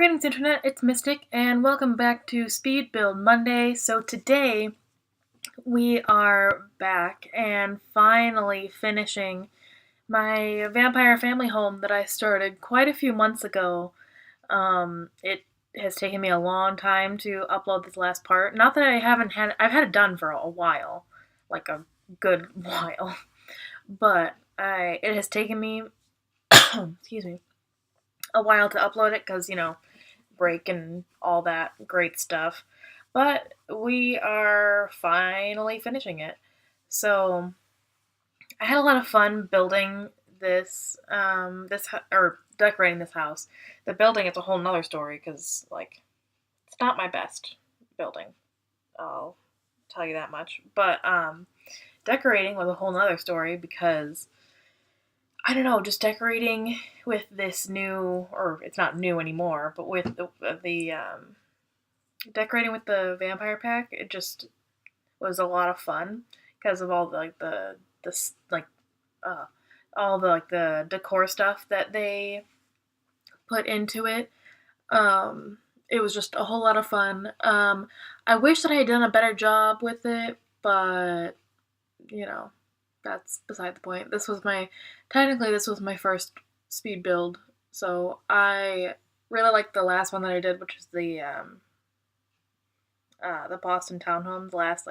Greetings, Internet. It's Mystic, and welcome back to Speed Build Monday. So today we are back and finally finishing my vampire family home that I started quite a few months ago. It has taken me a long time to upload this last part. Not that I've had it done for a while, like a good while, but it has taken me, excuse me, a while to upload it because break and all that great stuff. But we are finally finishing it. So I had a lot of fun building or decorating this house. The building is a whole nother story because it's not my best building. I'll tell you that much. But decorating was a whole nother story because I don't know, just decorating with this new, or it's not new anymore, but with the decorating with the vampire pack, it just was a lot of fun because of all the like uh all the decor stuff that they put into it. It was just a whole lot of fun. I wish that I had done a better job with it, but you know, that's beside the point. This was my first speed build, so I really liked the last one that I did, which is the Boston townhome, the last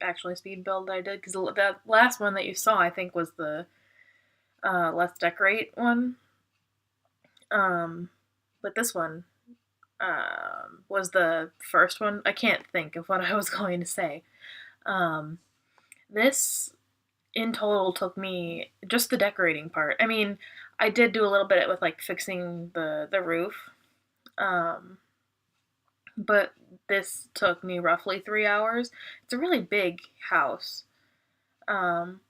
actually speed build that I did, because that last one that you saw, I think, was the Let's Decorate one. But this one was the first one. I can't think of what I was going to say. This in total took me just the decorating part. I mean, I did do a little bit with fixing the roof. But this took me roughly 3 hours. It's a really big house. Um,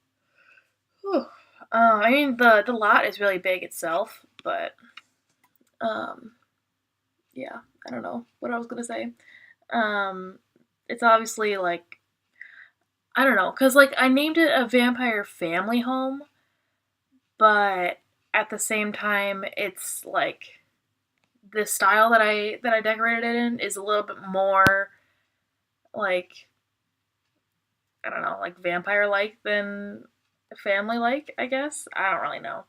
whew. I mean, the lot is really big itself, but um, yeah, I don't know what I was gonna say. Um, it's obviously I don't know, cause I named it a vampire family home, but at the same time, it's the style that I decorated it in is a little bit more like I don't know, like vampire like than family like, I guess. I don't really know.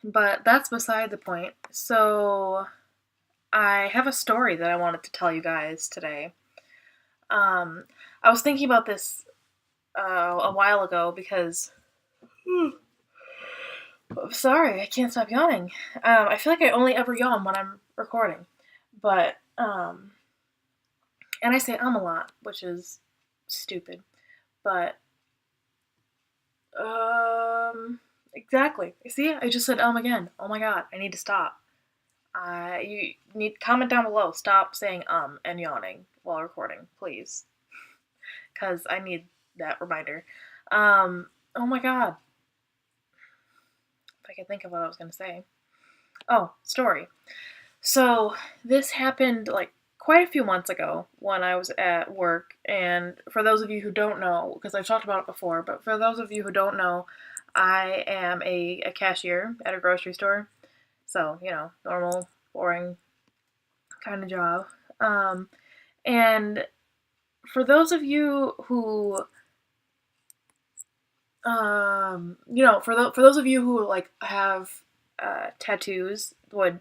But that's beside the point. So I have a story that I wanted to tell you guys today. Um, I was thinking about this a while ago because. Sorry, I can't stop yawning. I feel like I only ever yawn when I'm recording. But, and I say a lot, which is stupid. But exactly. See, I just said again. Oh my god, I need to stop. You need comment down below. Stop saying and yawning while recording, please, because I need that reminder. Oh my god, if I could think of what I was gonna say. Oh, story. So this happened quite a few months ago when I was at work, and for those of you who don't know, because I've talked about it before, but for those of you who don't know, I am a cashier at a grocery store. So, normal, boring kind of job. And for those of you who, for those of you who have tattoos would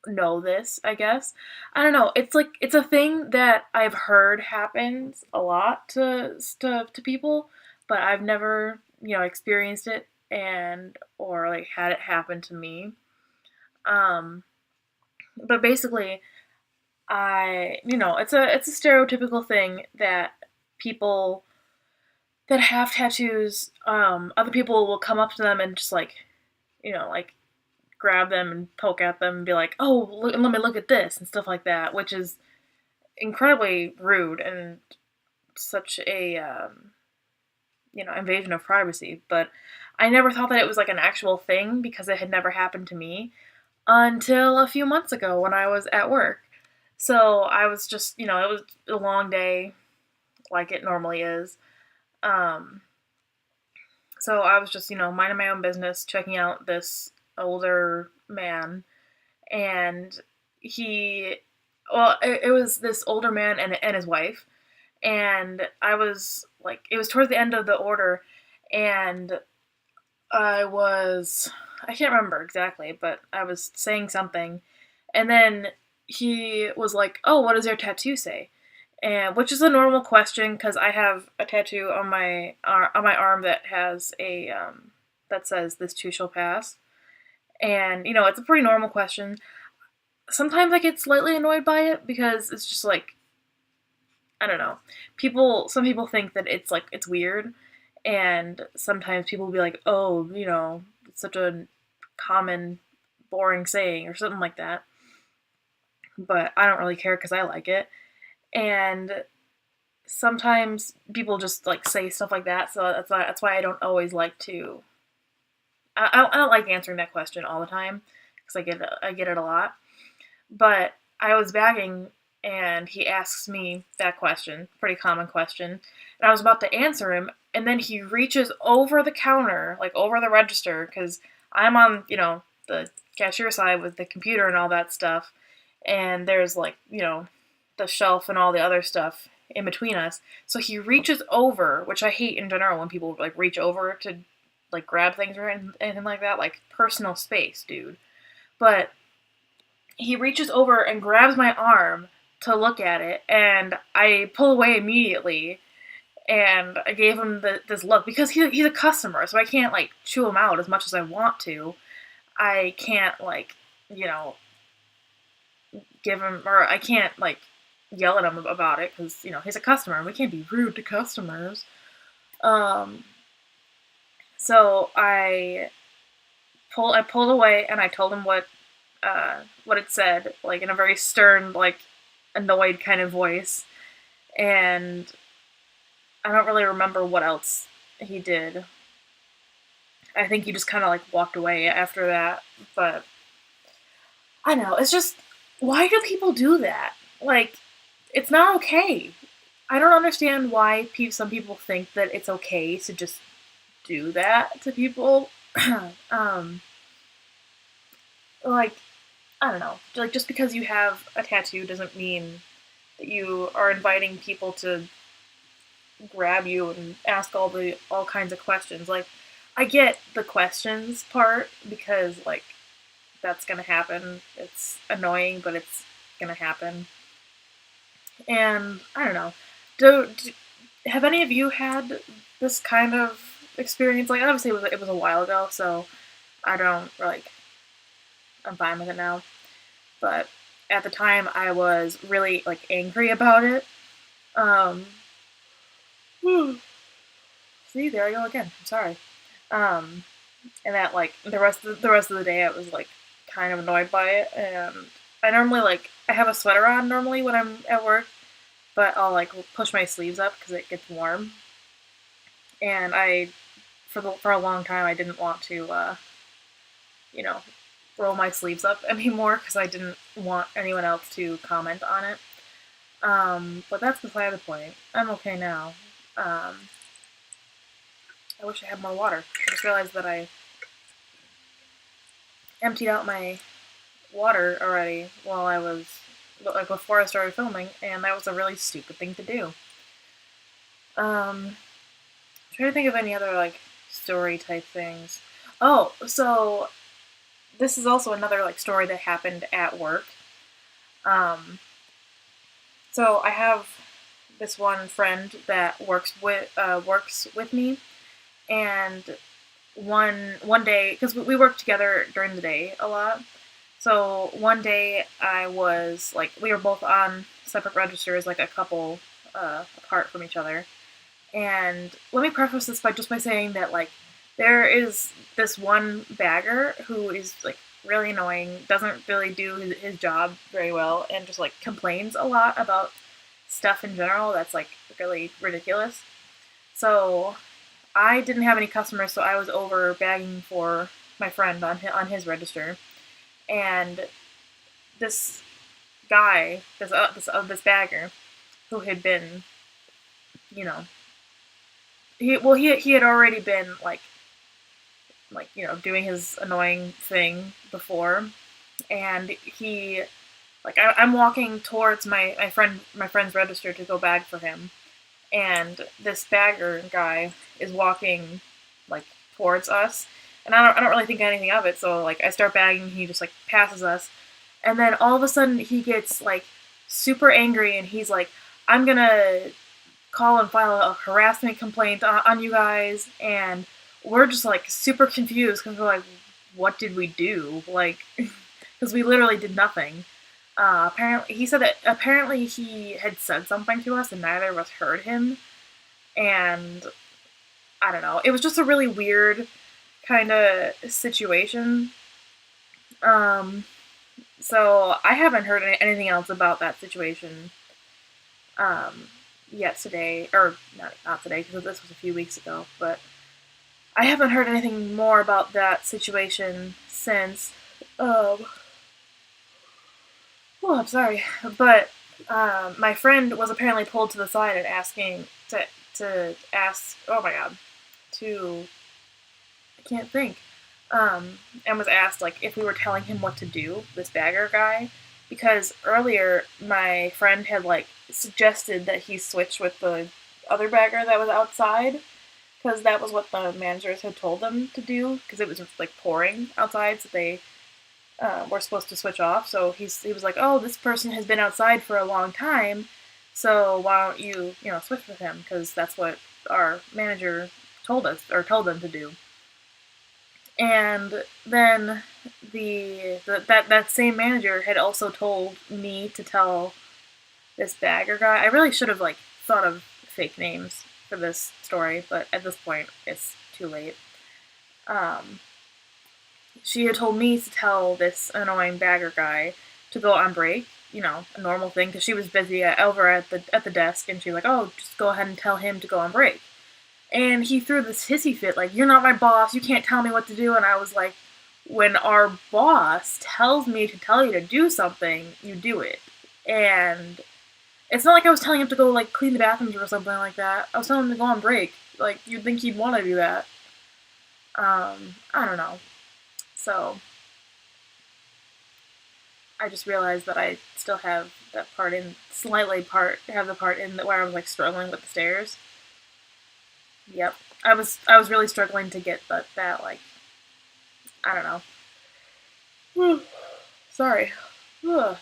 know this, I guess. I don't know. It's a thing that I've heard happens a lot to people, but I've never, experienced it and or had it happen to me. Um but basically it's a stereotypical thing that people that have tattoos, other people will come up to them and just grab them and poke at them and be like, "Oh, look, let me look at this," and stuff like that, which is incredibly rude and such a invasion of privacy. But I never thought that it was an actual thing because it had never happened to me until a few months ago when I was at work. So I was just, it was a long day, like it normally is. Um, so I was just, minding my own business, checking out this older man, and he, well, it was this older man and his wife, and I was like, it was towards the end of the order, and I was, I can't remember exactly, but I was saying something, and then he was like, "Oh, what does your tattoo say?" And which is a normal question because I have a tattoo on my arm that has a that says "This too shall pass," and it's a pretty normal question. Sometimes I get slightly annoyed by it because it's just like, I don't know. Some people think that it's like it's weird, and sometimes people will be like, "Oh, it's such a common, boring saying" or something like that. But I don't really care because I like it. And sometimes people just like say stuff like that, so that's why I don't always like to. I don't like answering that question all the time because I get it a lot. But I was bagging and he asks me that question, pretty common question, and I was about to answer him, and then he reaches over the counter, like over the register, because I'm on, the cashier side with the computer and all that stuff, and there's like, the shelf and all the other stuff in between us. So he reaches over, which I hate in general when people like reach over to like grab things or anything like that, like personal space, dude. But he reaches over and grabs my arm to look at it, and I pull away immediately. And I gave him this look because he's a customer, so I can't like chew him out as much as I want to. I can't like, you know, give him, or I can't like yell at him about it because he's a customer and we can't be rude to customers. Um, so I pulled away and I told him what it said, like in a very stern, like annoyed kind of voice, and I don't really remember what else he did. I think he just kind of like walked away after that, but I don't know. It's just, why do people do that? Like, it's not okay. I don't understand why some people think that it's okay to just do that to people. um, like, I don't know. Like, just because you have a tattoo doesn't mean that you are inviting people to grab you and ask all kinds of questions. Like, I get the questions part because like that's gonna happen. It's annoying, but it's gonna happen. And I don't know. Do have any of you had this kind of experience? Like, obviously it was a while ago, so I don't like. I'm fine with it now. But at the time, I was really like angry about it. Um, see, there I go again. I'm sorry. Um, and that like the rest of the day, I was like kind of annoyed by it. And I normally like I have a sweater on normally when I'm at work, but I'll like push my sleeves up because it gets warm. And for a long time I didn't want to you know roll my sleeves up anymore because I didn't want anyone else to comment on it. But that's beside the point. I'm okay now. Um, I wish I had more water. I just realized that I emptied out my water already while I was like before I started filming, and that was a really stupid thing to do. I'm trying to think of any other like story type things. Oh, so this is also another like story that happened at work. Um, so I have this one friend that works with me, and one day because we work together during the day a lot. So one day I was like we were both on separate registers, like a couple apart from each other. And let me preface this by saying that like there is this one bagger who is like really annoying, doesn't really do his job very well, and just like complains a lot about stuff in general that's like really ridiculous. So I didn't have any customers, so I was over bagging for my friend on his register, and this guy, this bagger, who had been, you know, he had already been like doing his annoying thing before, and he Like I'm walking towards my friend's register to go bag for him, and this bagger guy is walking like towards us, and I don't really think anything of it. So like I start bagging, he just like passes us, and then all of a sudden he gets like super angry, and he's like, "I'm gonna call and file a harassment complaint on you guys," and we're just like super confused because we're like, "What did we do?" Like, because we literally did nothing. Apparently, he said that apparently he had said something to us and neither of us heard him. And I don't know. It was just a really weird kind of situation. Um, so I haven't heard anything else about that situation um, yet today, or not today because this was a few weeks ago. But I haven't heard anything more about that situation since. Um, Oh, I'm sorry, but my friend was apparently pulled to the side and asking to ask. Oh my god, to I can't think. And was asked like if we were telling him what to do. This bagger guy, because earlier my friend had like suggested that he switch with the other bagger that was outside because that was what the managers had told them to do because it was like pouring outside, so they were supposed to switch off. So he was like, "Oh, this person has been outside for a long time, so why don't you switch with him? Because that's what our manager told us or told them to do." And then that same manager had also told me to tell this bagger guy. I really should have like thought of fake names for this story, but at this point, it's too late. Um, she had told me to tell this annoying bagger guy to go on break, a normal thing, because she was busy over at the desk, and she's like, "Oh, just go ahead and tell him to go on break." And he threw this hissy fit, like, "You're not my boss, you can't tell me what to do." And I was like, when our boss tells me to tell you to do something, you do it. And it's not like I was telling him to go, like, clean the bathrooms or something like that. I was telling him to go on break. Like, you'd think he'd want to do that. I don't know. So, I just realized that I still have that part in have the part in where I was like struggling with the stairs. Yep, I was really struggling to get that like I don't know. Sorry. I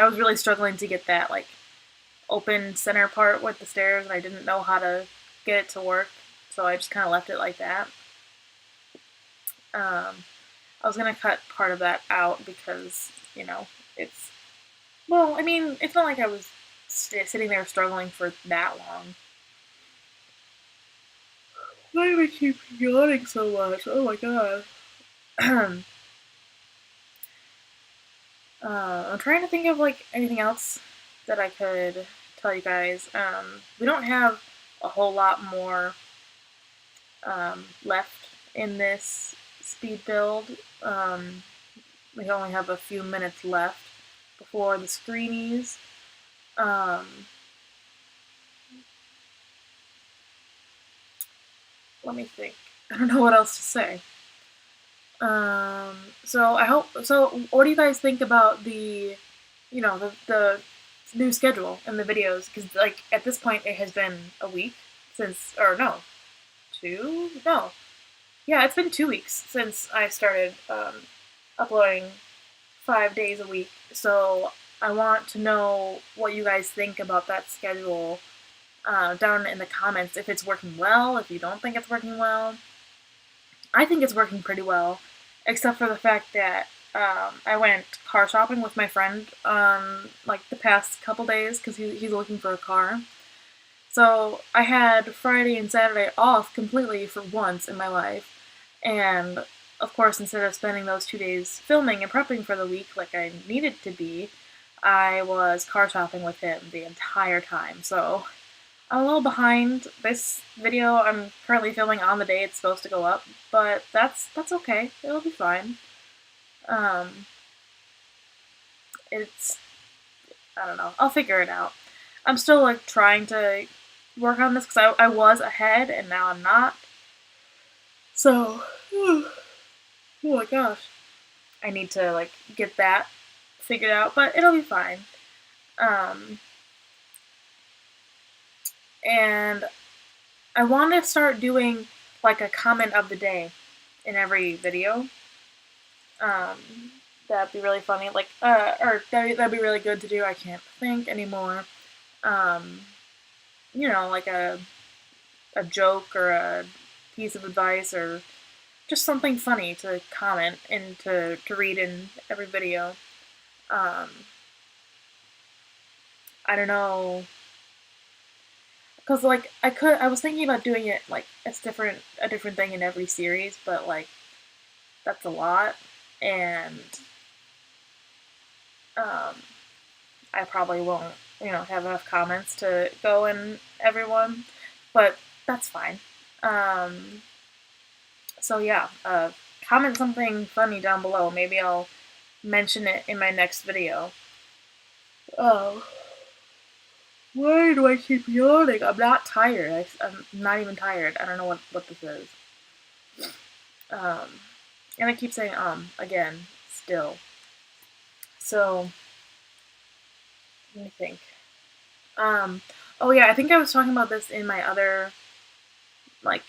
was really struggling to get that like open center part with the stairs, and I didn't know how to get it to work, so I just kind of left it like that. Um, I was gonna cut part of that out because it's well, I mean, it's not like I was sitting there struggling for that long. Why do I keep yawning so much? Oh my god. I'm trying to think of like anything else that I could tell you guys. We don't have a whole lot more left in this speed build. We only have a few minutes left before the screenies. Um, Let me think. I don't know what else to say. So I hope. So, what do you guys think about the new schedule and the videos? Because like at this point, it has been a week since, or no, two? No, yeah, it's been 2 weeks since I started uploading 5 days a week. So I want to know what you guys think about that schedule down in the comments. If it's working well, if you don't think it's working well. I think it's working pretty well, except for the fact that I went car shopping with my friend like the past couple days because he's looking for a car. So I had Friday and Saturday off completely for once in my life, and of course, instead of spending those 2 days filming and prepping for the week like I needed to be, I was car shopping with him the entire time. So I'm a little behind. This video I'm currently filming on the day it's supposed to go up, but that's okay. It'll be fine. Um, it's I don't know. I'll figure it out. I'm still like trying to work on this because I was ahead and now I'm not. So, oh my gosh, I need to like get that figured out, but it'll be fine. And I want to start doing like a comment of the day in every video. That'd be really funny. Like, or that'd be really good to do. I can't think anymore. You know, like a joke or a piece of advice or just something funny to comment and to read in every video. I don't know, because like I was thinking about doing it like a different thing in every series, but like that's a lot, and I probably won't, you know, have enough comments to go in everyone, but that's fine. So yeah, comment something funny down below. Maybe I'll mention it in my next video. Oh, why do I keep yawning? I'm not tired. I'm not even tired. I don't know what this is. And I keep saying again, still. So, let me think. Oh yeah, I think I was talking about this in my other, like,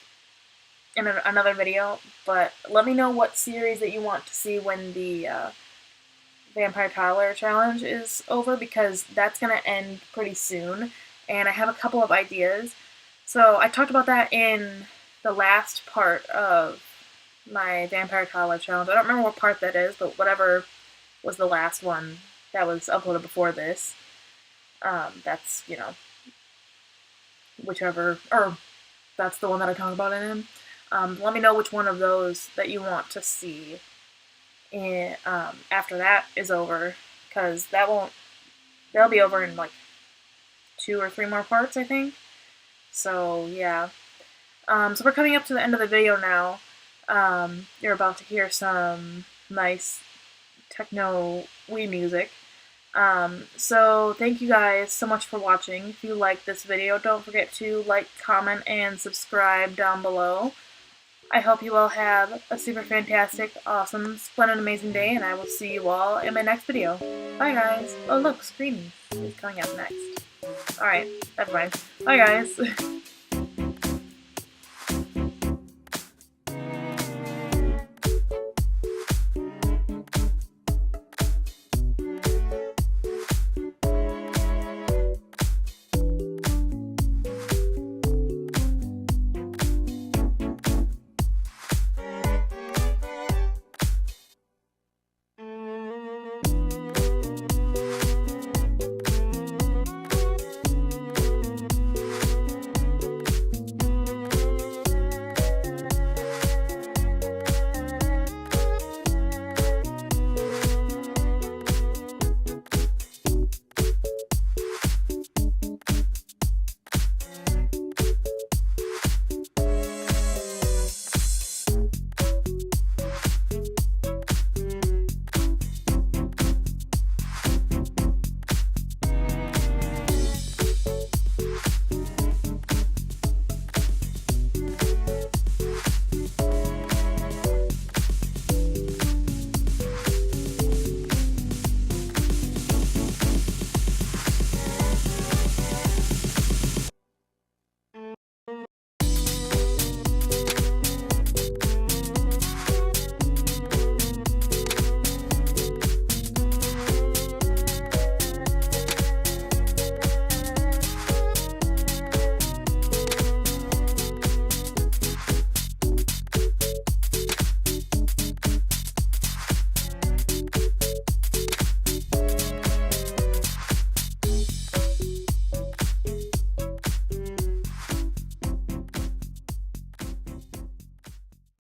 in another video, but let me know what series that you want to see when the Vampire Toddler Challenge is over, because that's going to end pretty soon, and I have a couple of ideas. So I talked about that in the last part of my Vampire Toddler Challenge. I don't remember what part that is, but whatever was the last one that was uploaded before this. That's, you know, whichever, or that's the one that I talk about it in. Let me know which one of those that you want to see in, after that is over, because that'll be over in like 2 or 3 more parts, I think. So yeah. So we're coming up to the end of the video now. You're about to hear some nice techno Wii music. So thank you guys so much for watching. If you like this video, don't forget to like, comment, and subscribe down below. I hope you all have a super fantastic, awesome, splendid, amazing day, and I will see you all in my next video. Bye guys. Oh look, Screamy is coming up next. Alright, never mind. Bye guys.